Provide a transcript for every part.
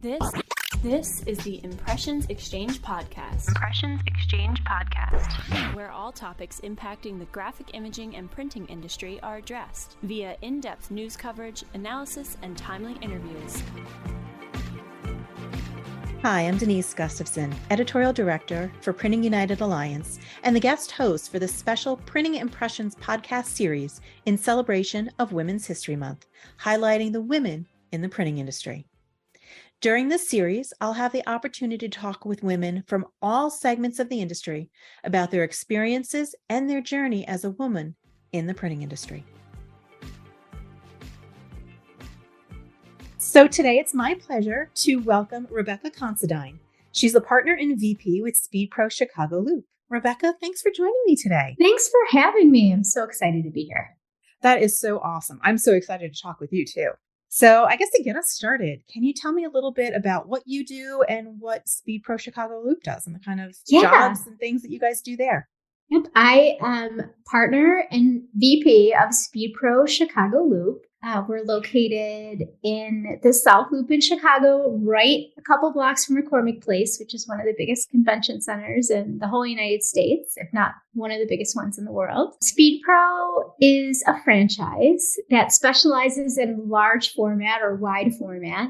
This is the Impressions Exchange Podcast. Where all topics impacting the graphic imaging and printing industry are addressed via in-depth news coverage, analysis, and timely interviews. Hi, I'm Denise Gustavson, Editorial Director for Printing United Alliance, and the guest host for the special Printing Impressions podcast series in celebration of Women's History Month, highlighting the women in the printing industry. During this series, I'll have the opportunity to talk with women from all segments of the industry about their experiences and their journey as a woman in the printing industry. So today it's my pleasure to welcome Rebecca Considine. She's a partner and VP with SpeedPro Chicago Loop. Rebecca, thanks for joining me today. Thanks for having me. I'm so excited to be here. That is so awesome. I'm so excited to talk with you too. So I guess to get us started, can you tell me a little bit about what you do and what SpeedPro Chicago Loop does and the kind of jobs and things that you guys do there? Yep. I am partner and VP of SpeedPro Chicago Loop. We're located in the South Loop in Chicago, right a couple blocks from McCormick Place, which is one of the biggest convention centers in the whole United States, if not one of the biggest ones in the world. SpeedPro is a franchise that specializes in large format or wide format.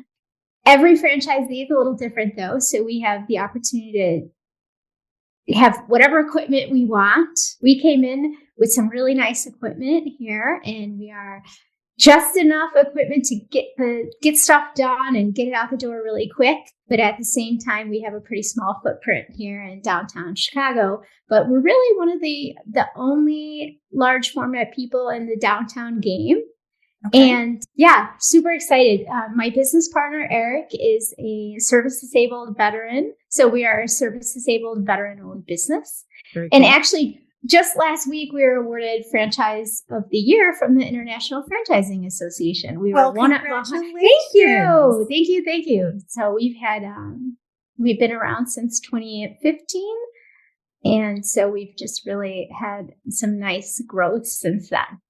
Every franchisee is a little different, though, so we have the opportunity to have whatever equipment we want. We came in with some really nice equipment here, and we are just enough equipment to get stuff done and get it out the door really quick. But at the same time, we have a pretty small footprint here in downtown Chicago. But we're really one of the only large format people in the downtown game. Okay. And yeah, super excited. My business partner, Eric, is a service-disabled veteran. So we are a service-disabled veteran-owned business. Very cool. And actually, just last week, we were awarded Franchise of the Year from the International Franchising Association. We were one of congratulations. Thank you. So we've been around since 2015. And so we've just really had some nice growth since then.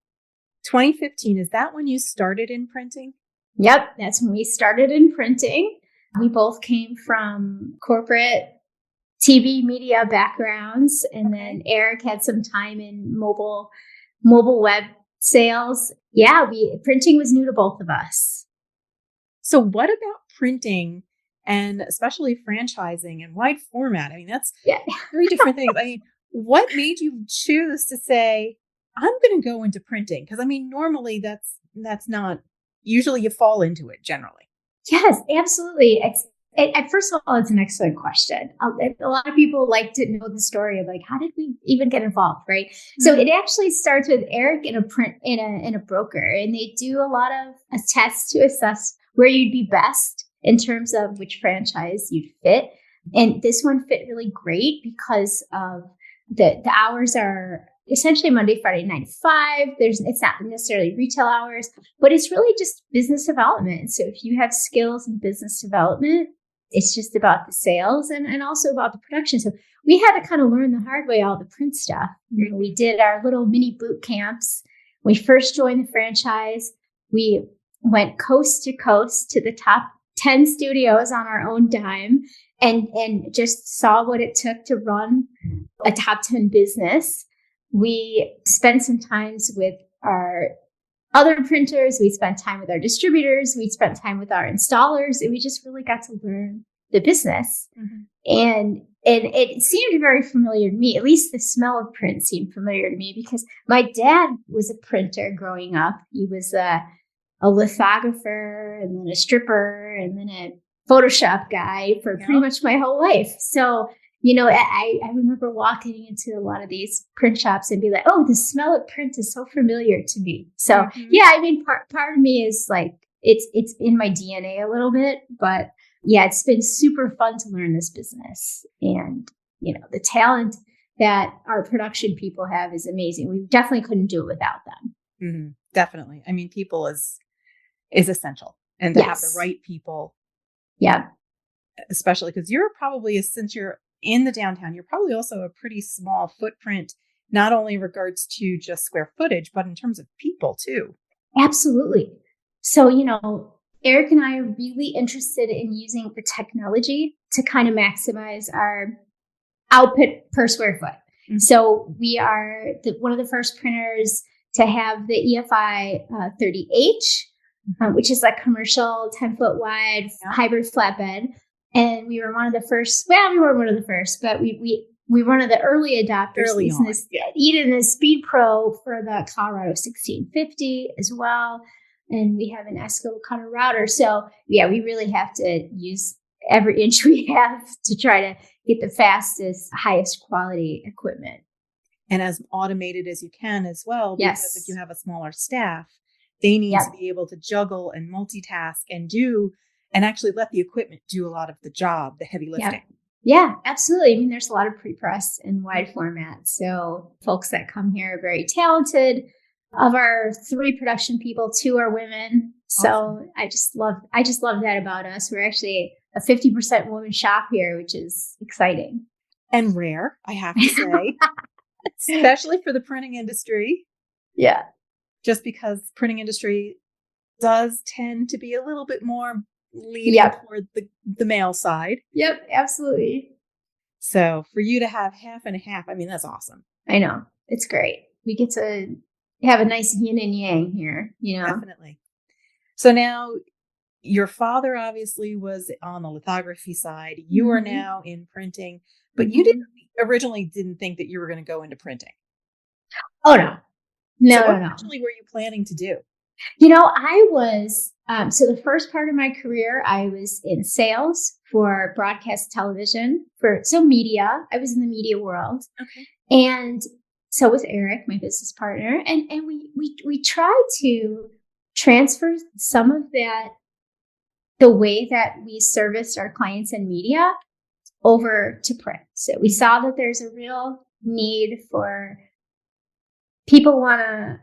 2015, is that when you started in printing? Yep, that's when we started in printing. We both came from corporate TV media backgrounds, and then Eric had some time in mobile web sales. Yeah, printing was new to both of us. So what about printing and especially franchising and wide format? I mean, that's three different things. I mean, what made you choose to say, I'm going to go into printing? Because I mean, normally that's not, usually you fall into it generally. Yes, absolutely. First of all, it's an excellent question. A lot of people like to know the story of like, how did we even get involved, right? Mm-hmm. So it actually starts with Eric in a broker, and they do a lot of tests to assess where you'd be best in terms of which franchise you'd fit. And this one fit really great because of the hours are essentially Monday, Friday, 9 to 5. It's not necessarily retail hours, but it's really just business development. So if you have skills in business development, it's just about the sales and also about the production. So we had to kind of learn the hard way, all the print stuff. Mm-hmm. We did our little mini boot camps. When we first joined the franchise, we went coast to coast to the top 10 studios on our own dime and just saw what it took to run a top 10 business. We spent some times with our other printers. We spent time with our distributors. We spent time with our installers, and we just really got to learn the business. Mm-hmm. And it seemed very familiar to me. At least the smell of print seemed familiar to me because my dad was a printer growing up. He was a lithographer and then a stripper and then a Photoshop guy for pretty much my whole life. So I remember walking into a lot of these print shops and be like, oh, the smell of print is so familiar to me. So yeah, I mean, part of me is like, it's in my DNA a little bit, but yeah, it's been super fun to learn this business. And, the talent that our production people have is amazing. We definitely couldn't do it without them. Mm-hmm. Definitely. I mean, people is essential, and to have the right people. Yeah. Especially because you're probably, since you're in the downtown, you're probably also a pretty small footprint, not only in regards to just square footage, but in terms of people too. Absolutely. So, Eric and I are really interested in using the technology to kind of maximize our output per square foot. Mm-hmm. So we are one of the first printers to have the EFI 30H, which is like commercial 10-foot wide hybrid flatbed. And we were one of the first, well, we weren't one of the first, but we were one of the early adopters even the SpeedPro for the Colorado 1650 as well. And we have an Esco cutter router. So yeah, we really have to use every inch we have to try to get the fastest, highest quality equipment. And as automated as you can as well, because if you have a smaller staff, they need to be able to juggle and multitask and actually let the equipment do a lot of the job, the heavy lifting. Yeah, absolutely. I mean, there's a lot of pre-press and wide format. So folks that come here are very talented. Of our 3 production people, 2 are women. So awesome. I just love that about us. We're actually a 50% woman shop here, which is exciting. And rare, I have to say, especially for the printing industry. Yeah. Just because printing industry does tend to be a little bit more leaning toward the male side. Yep, absolutely. So for you to have half and half, I mean, that's awesome. I know. It's great. We get to have a nice yin and yang here, Definitely. So now your father obviously was on the lithography side. You are now in printing, but you originally didn't think that you were going to go into printing. Oh, no. No. What actually were you planning to do? I was, so the first part of my career, I was in sales for broadcast television so media. I was in the media world. Okay. And so was Eric, my business partner. And we tried to transfer some of that, the way that we serviced our clients in media over to print. So we saw that there's a real need for people want to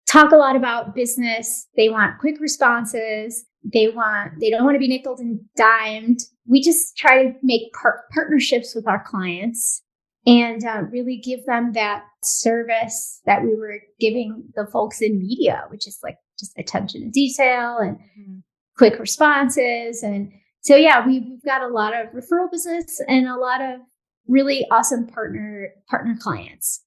talk a lot about business. They want quick responses. They don't want to be nickeled and dimed. We just try to make partnerships with our clients and really give them that service that we were giving the folks in media, which is like just attention to detail and quick responses. And so, we've got a lot of referral business and a lot of really awesome partner clients.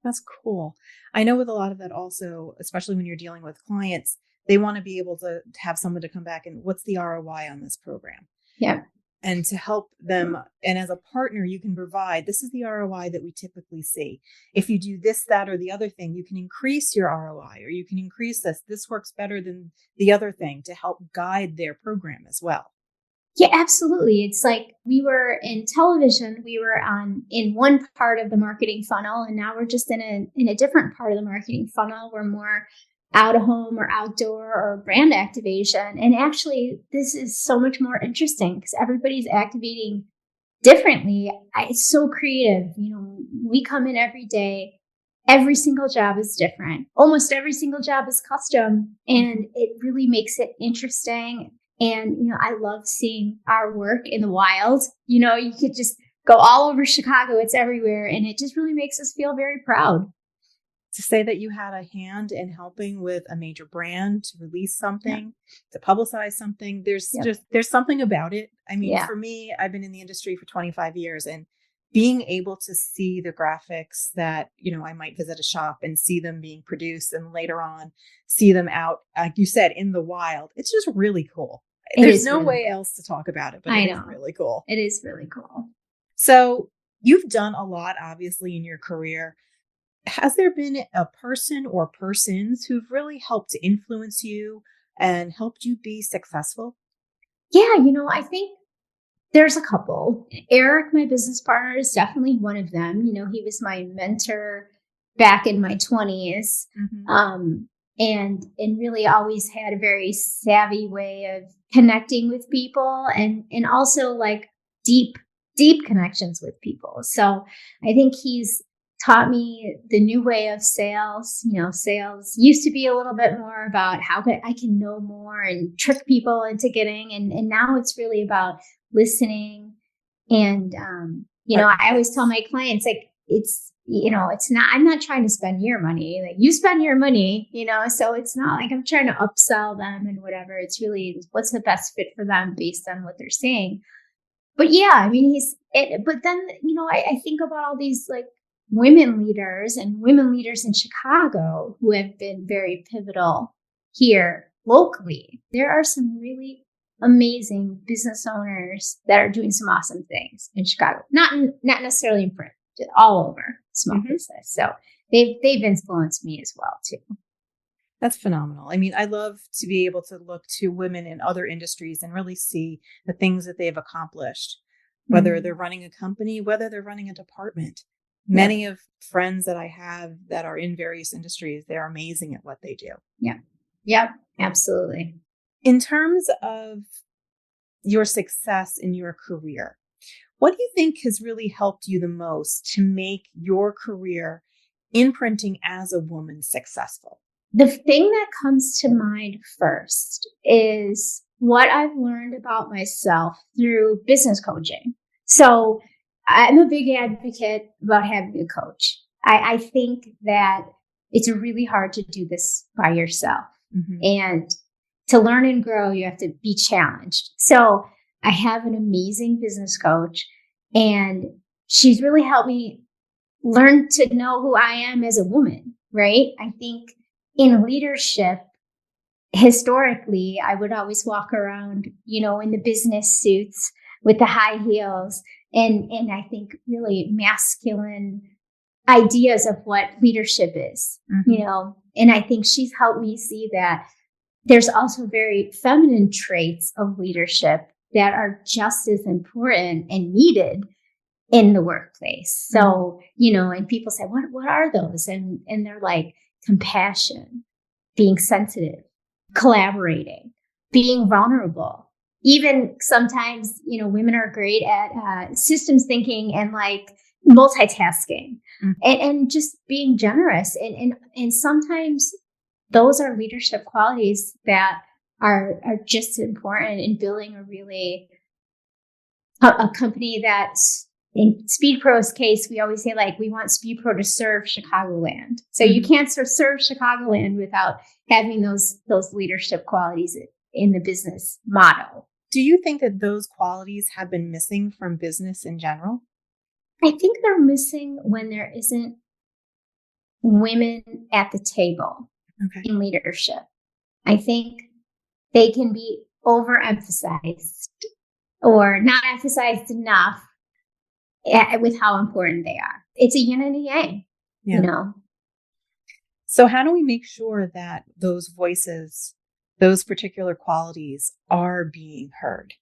That's cool. I know with a lot of that also, especially when you're dealing with clients, they want to be able to have someone to come back and what's the ROI on this program? Yeah. And to help them. And as a partner, you can provide, this is the ROI that we typically see. If you do this, that, or the other thing, you can increase your ROI or you can increase this. This works better than the other thing to help guide their program as well. Yeah, absolutely. It's like we were in television, we were in one part of the marketing funnel, and now we're just in a different part of the marketing funnel. We're more out of home or outdoor or brand activation. And actually, this is so much more interesting because everybody's activating differently. It's so creative. We come in every day. Every single job is different. Almost every single job is custom, and it really makes it interesting. And, I love seeing our work in the wild. You could just go all over Chicago. It's everywhere. And it just really makes us feel very proud. To say that you had a hand in helping with a major brand to release something, to publicize something, there's something about it. I mean, for me, I've been in the industry for 25 years and being able to see the graphics that, I might visit a shop and see them being produced and later on see them out, like you said, in the wild. It's just really cool. There's no way else to talk about it, but it is really cool. It is really cool. So you've done a lot, obviously, in your career. Has there been a person or persons who've really helped to influence you and helped you be successful? Yeah, I think there's a couple. Eric, my business partner, is definitely one of them. He was my mentor back in my 20s. And really always had a very savvy way of connecting with people and also like deep connections with people. So I think he's taught me the new way of sales. Sales used to be a little bit more about how I can know more and trick people into getting. And now it's really about listening. And, I always tell my clients, like, it's, it's not, I'm not trying to spend your money. Like you spend your money, so it's not like I'm trying to upsell them and whatever. It's really what's the best fit for them based on what they're saying. But yeah, I mean, but then, I think about all these like women leaders in Chicago who have been very pivotal here locally. There are some really amazing business owners that are doing some awesome things in Chicago, not necessarily in print, just all over small business. So they've influenced me as well too. That's phenomenal. I mean, I love to be able to look to women in other industries and really see the things that they've accomplished, whether they're running a company, whether they're running a department. Many of friends that I have that are in various industries, they're amazing at what they do. Yeah, absolutely. In terms of your success in your career, what do you think has really helped you the most to make your career in printing as a woman successful? The thing that comes to mind first is what I've learned about myself through business coaching. So I'm a big advocate about having a coach. I think that it's really hard to do this by yourself. And to learn and grow, you have to be challenged. So I have an amazing business coach, and she's really helped me learn to know who I am as a woman, right? I think in leadership, historically, I would always walk around, in the business suits with the high heels and I think really masculine ideas of what leadership is, and I think she's helped me see that there's also very feminine traits of leadership that are just as important and needed in the workplace. So, and people say, what are those? And they're like compassion, being sensitive, collaborating, being vulnerable. Even sometimes, women are great at systems thinking and like multitasking and just being generous. And sometimes those are leadership qualities that are just important in building a company that's, in SpeedPro's case, we always say like, we want SpeedPro to serve Chicagoland. So you can't serve Chicagoland without having those leadership qualities in the business model. Do you think that those qualities have been missing from business in general? I think they're missing when there isn't women at the table in leadership. I think they can be overemphasized or not emphasized enough with how important they are. It's a yin and a yang, So how do we make sure that those voices, those particular qualities are being heard,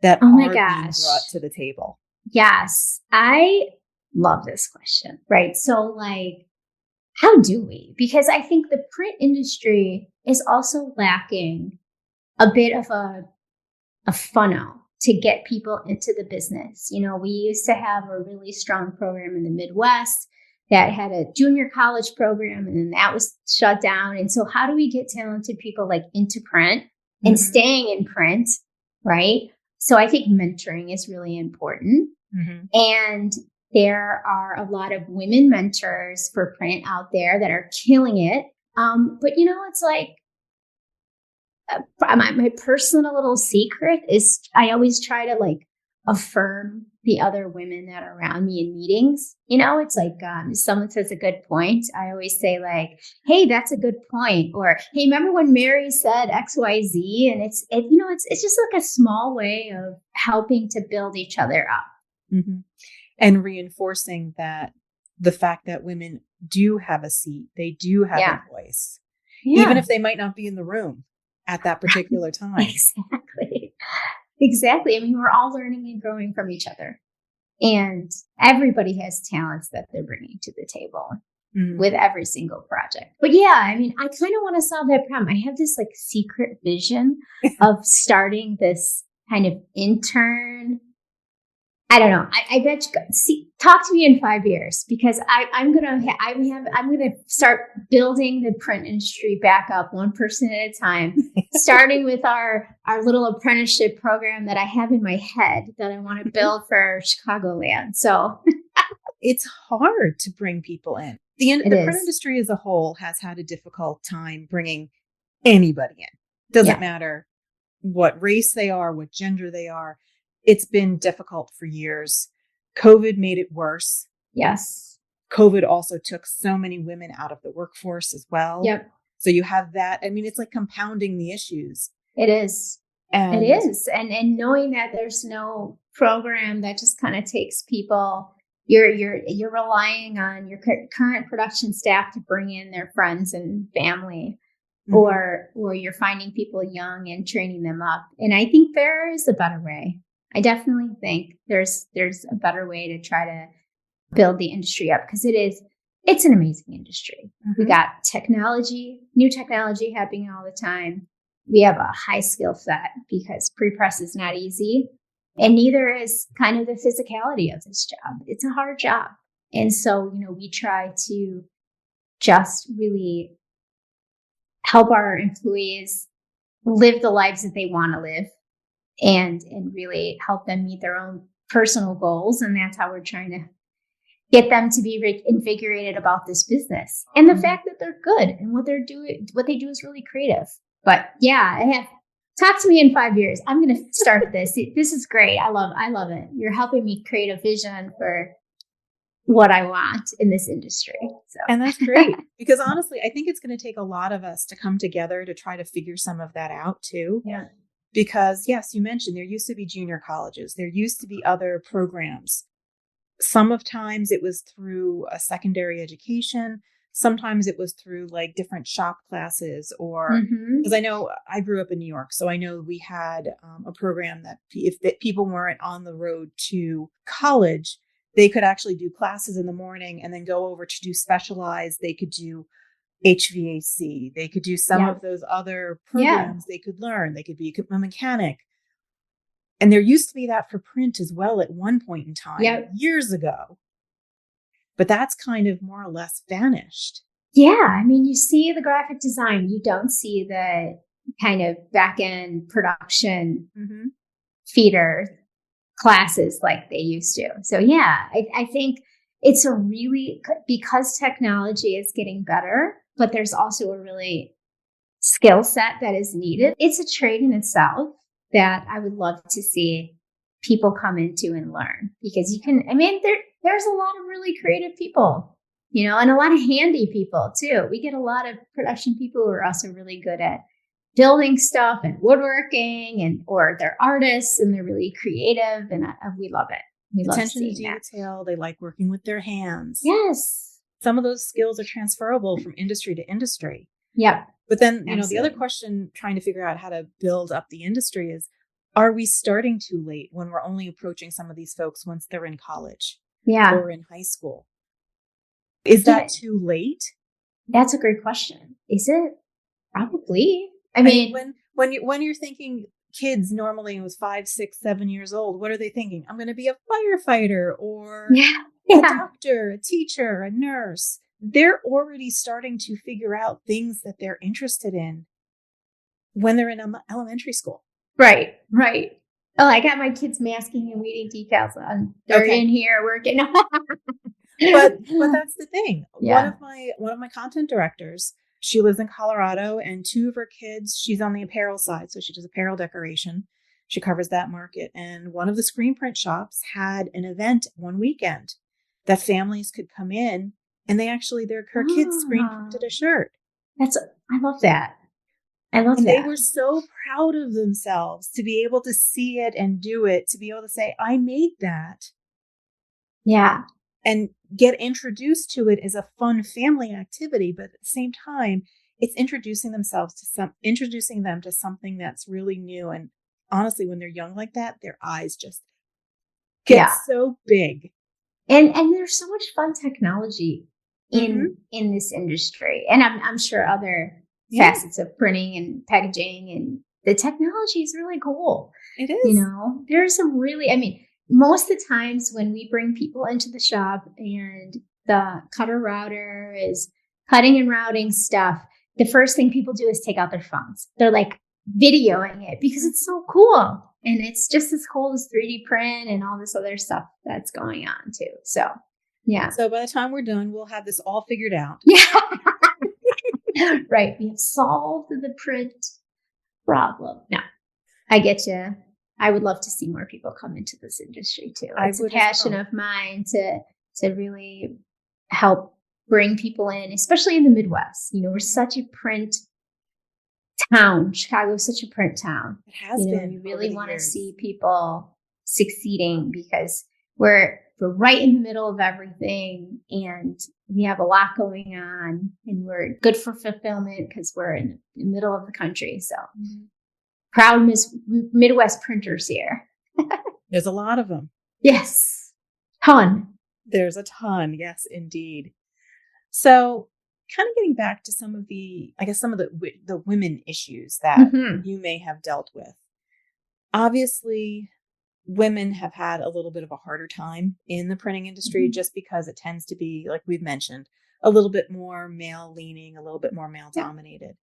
that are being brought to the table? Yes, I love this question, right? So like, how do we? Because I think the print industry is also lacking a bit of a funnel to get people into the business. We used to have a really strong program in the Midwest that had a junior college program, and then that was shut down. And so how do we get talented people like into print and staying in print, right? So I think mentoring is really important. And there are a lot of women mentors for print out there that are killing it. But it's like, my personal little secret is I always try to like affirm the other women that are around me in meetings. It's like, if someone says a good point, I always say like, hey, that's a good point. Or, hey, remember when Mary said X, Y, Z? And it's just like a small way of helping to build each other up. And reinforcing that the fact that women do have a seat, they do have a voice, even if they might not be in the room at that particular time. Exactly. I mean, we're all learning and growing from each other, and everybody has talents that they're bringing to the table with every single project. But yeah, I mean, I kind of want to solve that problem. I have this like secret vision of starting this kind of intern. I don't know. I bet you, talk to me in 5 years, because I'm gonna start building the print industry back up one person at a time, starting with our little apprenticeship program that I have in my head that I want to build for Chicagoland. So it's hard to bring people in. The print industry as a whole has had a difficult time bringing anybody in. Doesn't matter what race they are, what gender they are. It's been difficult for years. COVID made it worse. Yes. COVID also took so many women out of the workforce as well. Yep. So you have that. I mean, it's like compounding the issues. It is. It is. And knowing that there's no program that just kind of takes people, you're relying on your current production staff to bring in their friends and family, or you're finding people young and training them up. And I think there is a better way. I definitely think there's a better way to try to build the industry up, because it's an amazing industry. We got new technology happening all the time. We have a high skill set because pre-press is not easy, and neither is kind of the physicality of this job. It's a hard job. And so, we try to just really help our employees live the lives that they want to live, and really help them meet their own personal goals. And that's how we're trying to get them to be invigorated about this business, and the fact that they're good and what they do is really creative. But talk to me in 5 years. I'm going to start this. This is great. I love it. You're helping me create a vision for what I want in this industry. So. And that's great, because honestly, I think it's going to take a lot of us to come together to try to figure some of that out too. Yeah. Because yes, you mentioned there used to be junior colleges. There used to be other programs. Sometimes it was through a secondary education. Sometimes it was through like different shop classes, or because I know I grew up in New York. So I know we had a program that if people weren't on the road to college, they could actually do classes in the morning and then go over to do specialized. They could do HVAC. They could do some of those other programs they could learn. They could be a mechanic. And there used to be that for print as well at one point in time, years ago. But that's kind of more or less vanished. Yeah. I mean, you see the graphic design. You don't see the kind of back-end production feeder classes like they used to. So yeah, I think it's because technology is getting better, but there's also a really skill set that is needed. It's a trade in itself that I would love to see people come into and learn, because there's a lot of really creative people, and a lot of handy people too. We get a lot of production people who are also really good at building stuff and woodworking, or they're artists and they're really creative, and we love it. We love attention to seeing detail. They like working with their hands. Yes. Some of those skills are transferable from industry to industry. Yep. But then, the other question trying to figure out how to build up the industry is, are we starting too late when we're only approaching some of these folks once they're in college or in high school? Is that too late? That's a great question. Is it? Probably. I mean, when you're thinking kids normally it was 5, 6, 7 years old, what are they thinking? I'm going to be a firefighter or a doctor, a teacher, a nurse. They're already starting to figure out things that they're interested in when they're in elementary school. Right. Oh, I got my kids masking and weeding decals on. They're in here working. but that's the thing. Yeah. One of my content directors, she lives in Colorado, and 2 of her kids, she's on the apparel side. So she does apparel decoration. She covers that market. And one of the screen print shops had an event one weekend that families could come in, and her kids screen printed a shirt. I love that. They were so proud of themselves to be able to see it and do it, to be able to say, I made that. Yeah. And get introduced to it as a fun family activity. But at the same time, it's introducing them to something that's really new. And honestly, when they're young like that, their eyes just get so big. And there's so much fun technology in this industry. And I'm sure other facets of printing and packaging, and the technology is really cool. It is. There's some really, most of the times when we bring people into the shop and the cutter router is cutting and routing stuff, the first thing people do is take out their phones. They're like videoing it because it's so cool. And it's just as cool as 3D print and all this other stuff that's going on too. So Yeah. So by the time we're done, we'll have this all figured out. Yeah. Right. We have solved the print problem. No, I get you. I would love to see more people come into this industry too. It's a passion of mine to really help bring people in, especially in the Midwest. You know, we're such a print town. Chicago is such a print town. It has been. You really want to see people succeeding because we're right in the middle of everything, and we have a lot going on, and we're good for fulfillment because we're in the middle of the country. So proud Midwest printers here. There's a lot of them. Yes. Ton. There's a ton. Yes, indeed. So kind of getting back to some of the women issues that you may have dealt with. Obviously, women have had a little bit of a harder time in the printing industry just because it tends to be, like we've mentioned, a little bit more male leaning, a little bit more male dominated.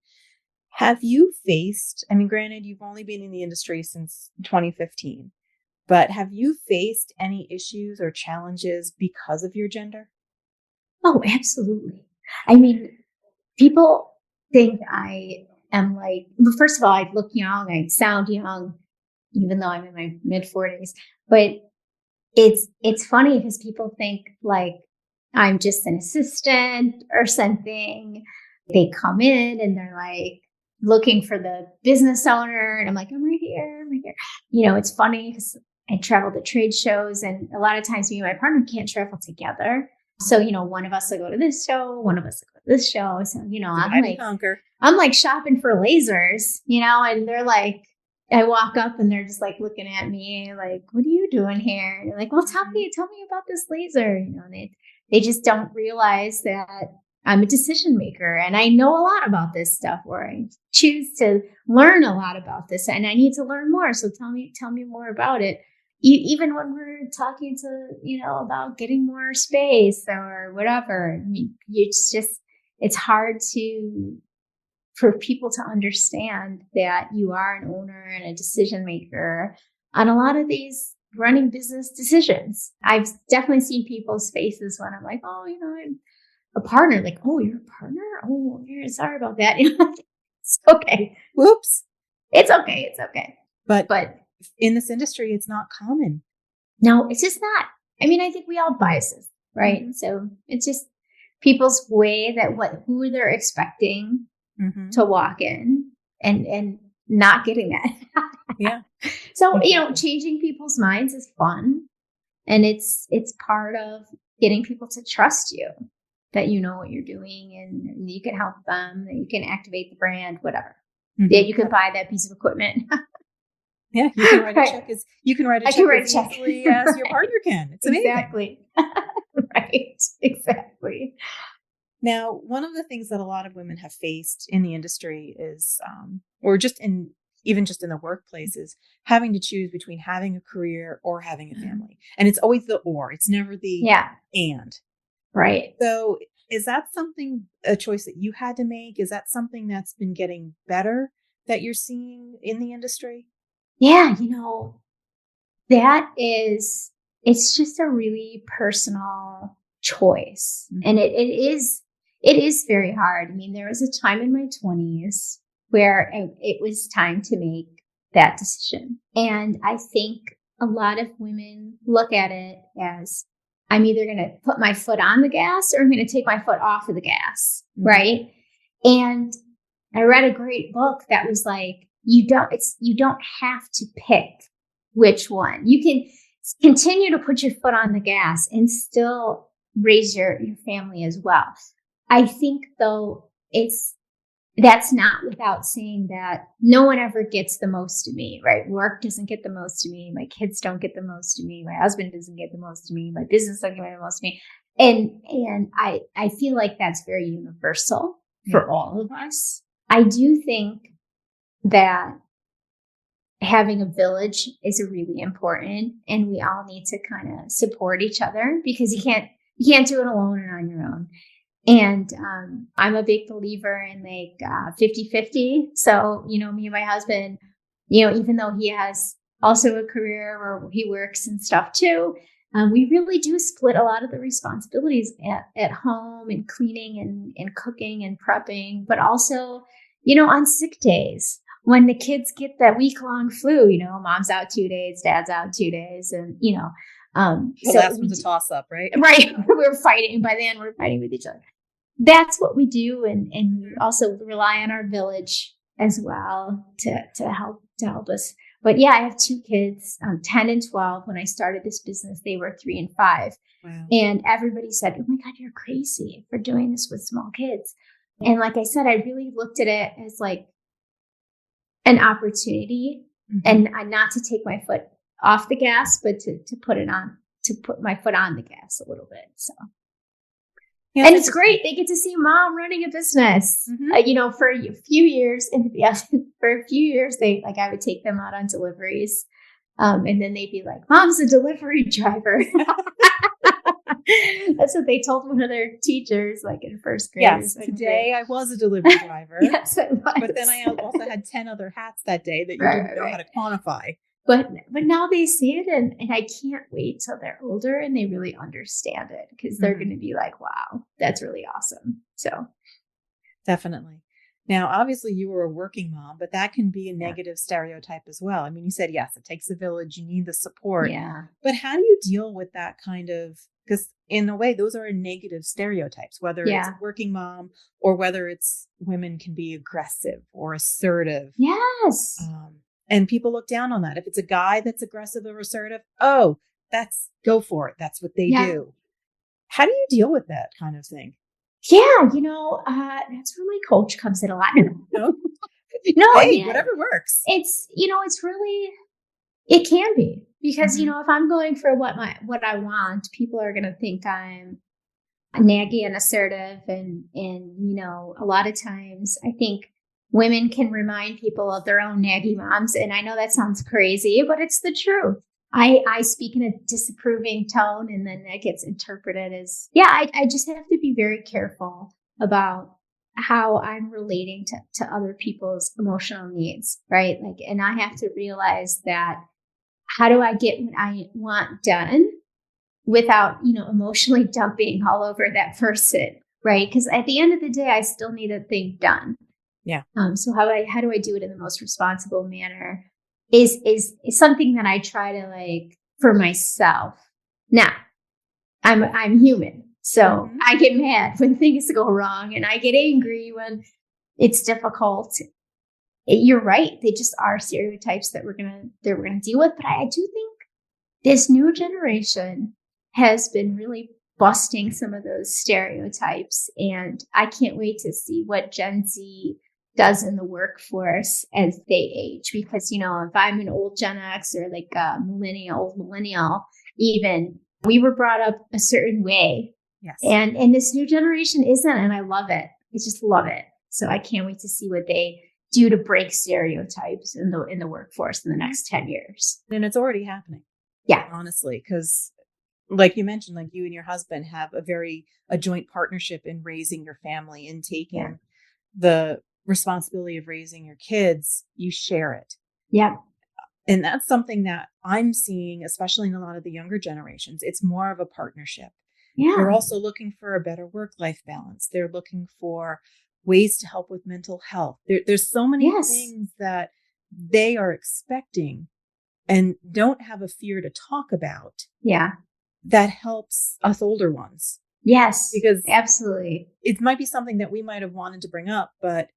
Have you faced, I mean, granted, you've only been in the industry since 2015, but have you faced any issues or challenges because of your gender? Oh, absolutely. I mean, people think I am like, well, first of all, I look young, I sound young, even though I'm in my mid-40s. But it's funny because people think like I'm just an assistant or something. They come in and they're like looking for the business owner, and I'm like, I'm right here. You know, it's funny because I travel to trade shows, and a lot of times me and my partner can't travel together. So, you know, one of us will go to this show, one of us will go to this show. So, you know, I'm like shopping for lasers, you know, and they're like, I walk up and they're just like looking at me like, what are you doing here? And they're like, well, tell me about this laser. You know, they just don't realize that I'm a decision maker and I know a lot about this stuff, or I choose to learn a lot about this and I need to learn more. So tell me more about it. Even when we're talking to, you know, about getting more space or whatever, I mean, it's hard for people to understand that you are an owner and a decision maker on a lot of these running business decisions. I've definitely seen people's faces when I'm like, oh, you know, I'm a partner. Like, oh, you're a partner? Oh, sorry about that. It's okay. Whoops. It's okay. But in this industry, it's not common. No, it's just not. I mean, I think we all have biases, right? Mm-hmm. So it's just people's way that who they're expecting to walk in and not getting that. Yeah. So, you know, changing people's minds is fun. And it's part of getting people to trust you, that you know what you're doing and you can help them, that you can activate the brand, whatever. Mm-hmm. Yeah, you can buy that piece of equipment. Yeah, you can write a check as easily as your partner can. It's amazing. Exactly. Right. Exactly. Now, one of the things that a lot of women have faced in the industry is, or just in the workplace, is having to choose between having a career or having a family. And it's always the or. It's never the and. Right. So is that a choice that you had to make? Is that something that's been getting better that you're seeing in the industry? Yeah, you know, it's just a really personal choice. Mm-hmm. And it is very hard. I mean, there was a time in my 20s where it was time to make that decision. And I think a lot of women look at it as, I'm either going to put my foot on the gas or I'm going to take my foot off of the gas. Mm-hmm. Right. And I read a great book that was like, you don't have to pick which one. You can continue to put your foot on the gas and still raise your family as well. I think though that's not without saying that no one ever gets the most of me, right? Work doesn't get the most of me. My kids don't get the most of me. My husband doesn't get the most of me. My business doesn't get the most of me. And I feel like that's very universal for all of us. I do think that having a village is really important, and we all need to kind of support each other because you can't do it alone and on your own. And I'm a big believer in like 50-50. So, you know, me and my husband, you know, even though he has also a career where he works and stuff too, we really do split a lot of the responsibilities at home and cleaning and cooking and prepping, but also, on sick days when the kids get that week-long flu, mom's out 2 days, dad's out 2 days. And, the last one's a toss up, right? Right. We're fighting. By then we're fighting with each other. That's what we do. And we also rely on our village as well to help us. But yeah, I have 2 kids, 10 and 12. When I started this business, they were 3 and 5. Wow. And everybody said, oh my God, you're crazy for doing this with small kids. And like I said, I really looked at it as like an opportunity and not to take my foot off the gas, but to put my foot on the gas a little bit. So. Yeah, and it's great. They get to see mom running a business, for a few years. And for a few years, I would take them out on deliveries. And then they'd be like, mom's a delivery driver. That's what they told one of their teachers, like in first grade. Yes, today I was a delivery driver. Yes, I was. But then I also had 10 other hats that day that you didn't know how to quantify. But now they see it, and I can't wait till they're older and they really understand it, because they're going to be like, wow, that's really awesome. So definitely. Now, obviously you were a working mom, but that can be a negative stereotype as well. I mean, you said, yes, it takes a village. You need the support. Yeah. But how do you deal with that kind of, because in a way, those are negative stereotypes, whether it's a working mom or whether it's women can be aggressive or assertive. Yes. And people look down on that. If it's a guy that's aggressive or assertive, go for it. That's what they do. How do you deal with that kind of thing? Yeah, that's where my coach comes in a lot. No, hey, whatever works. It's really, it can be, because, if I'm going for what I want, people are going to think I'm naggy and assertive. And, a lot of times I think women can remind people of their own naggy moms. And I know that sounds crazy, but it's the truth. I speak in a disapproving tone, and then that gets interpreted as, I just have to be very careful about how I'm relating to other people's emotional needs, right? And I have to realize that, how do I get what I want done without, emotionally dumping all over that person, right? Because at the end of the day, I still need a thing done. Yeah. So how do I do it in the most responsible manner is something that I try to for myself. Now, I'm human, so I get mad when things go wrong, and I get angry when it's difficult. You're right; they just are stereotypes that we're gonna deal with. But I do think this new generation has been really busting some of those stereotypes, and I can't wait to see what Gen Z does in the workforce as they age, because, if I'm an old Gen X or a millennial, even, we were brought up a certain way. Yes. And this new generation isn't, and I love it. I just love it. So I can't wait to see what they do to break stereotypes in the workforce in the next 10 years. And it's already happening. Yeah. Honestly, because like you mentioned, you and your husband have a joint partnership in raising your family and taking the responsibility of raising your kids. You share it. Yeah. And that's something that I'm seeing, especially in a lot of the younger generations. It's more of a partnership. Yeah. They're also looking for a better work-life balance. They're looking for ways to help with mental health. There's so many things that they are expecting and don't have a fear to talk about. Yeah. That helps us older ones. Yes. Because absolutely. It might be something that we might have wanted to bring up, but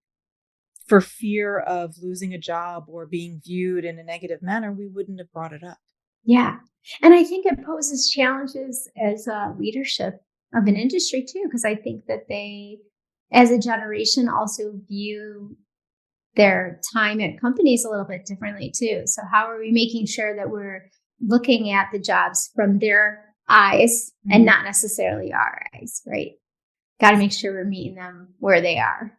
for fear of losing a job or being viewed in a negative manner, we wouldn't have brought it up. Yeah. And I think it poses challenges as leadership of an industry too, because I think that they, as a generation, also view their time at companies a little bit differently too. So how are we making sure that we're looking at the jobs from their eyes and not necessarily our eyes, right? Got to make sure we're meeting them where they are.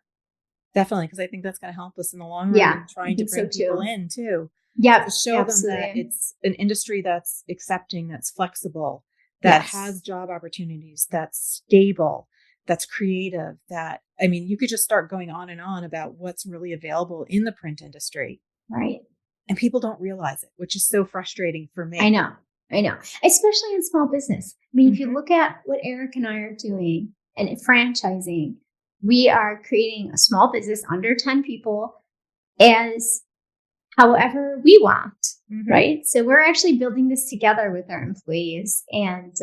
Definitely, because I think that's going to help us in the long run, trying to bring people in too. Yeah, to show them that it's an industry that's accepting, that's flexible, that has job opportunities, that's stable, that's creative. You could just start going on and on about what's really available in the print industry. Right. And people don't realize it, which is so frustrating for me. I know. I know, especially in small business. I mean, if you look at what Eric and I are doing and franchising, we are creating a small business under 10 people as however we want, right? So we're actually building this together with our employees, and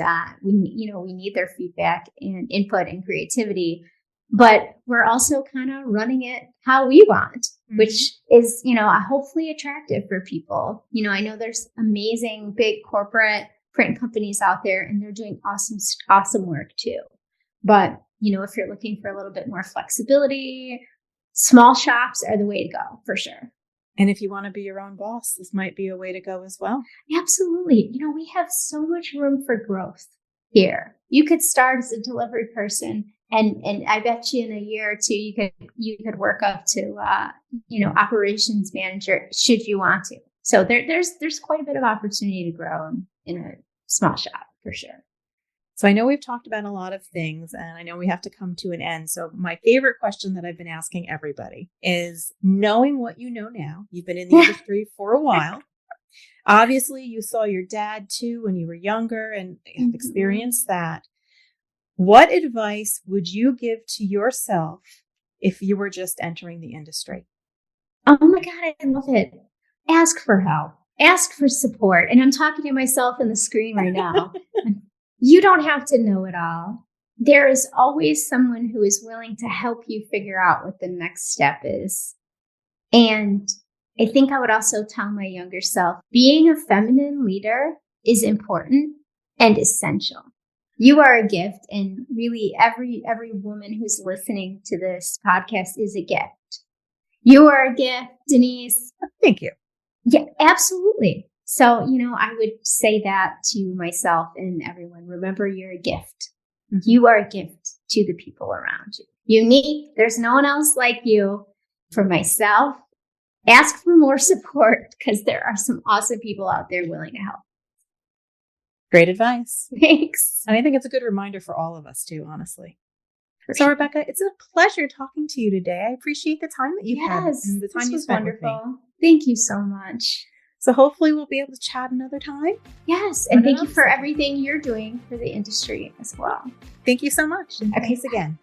we need their feedback and input and creativity, but we're also kind of running it how we want, which is, hopefully attractive for people. I know there's amazing big corporate print companies out there, and they're doing awesome work too. But, if you're looking for a little bit more flexibility, small shops are the way to go for sure. And if you want to be your own boss, this might be a way to go as well. Absolutely. We have so much room for growth here. You could start as a delivery person, and I bet you in a year or two, you could work up to, operations manager should you want to. So there's quite a bit of opportunity to grow in a small shop for sure. So I know we've talked about a lot of things, and I know we have to come to an end. So my favorite question that I've been asking everybody is, knowing what you know now, you've been in the industry for a while. Obviously, you saw your dad too when you were younger and have experienced that. What advice would you give to yourself if you were just entering the industry? Oh my God, I love it. Ask for help. Ask for support. And I'm talking to myself in the screen right now. You don't have to know it all. There is always someone who is willing to help you figure out what the next step is. And I think I would also tell my younger self, being a feminine leader is important and essential. You are a gift, and really every woman who's listening to this podcast is a gift. You are a gift, Denise. Thank you. Yeah, absolutely. So, I would say that to myself and everyone. Remember, you're a gift. You are a gift to the people around you. Unique. There's no one else like you. For myself, ask for more support, because there are some awesome people out there willing to help. Great advice. Thanks. And I think it's a good reminder for all of us too, honestly. So Rebecca, it's a pleasure talking to you today. I appreciate the time that you've had and the time you spent with me. Thank you so much. So hopefully we'll be able to chat another time. Yes. And thank you for everything you're doing for the industry as well. Thank you so much. And thanks again.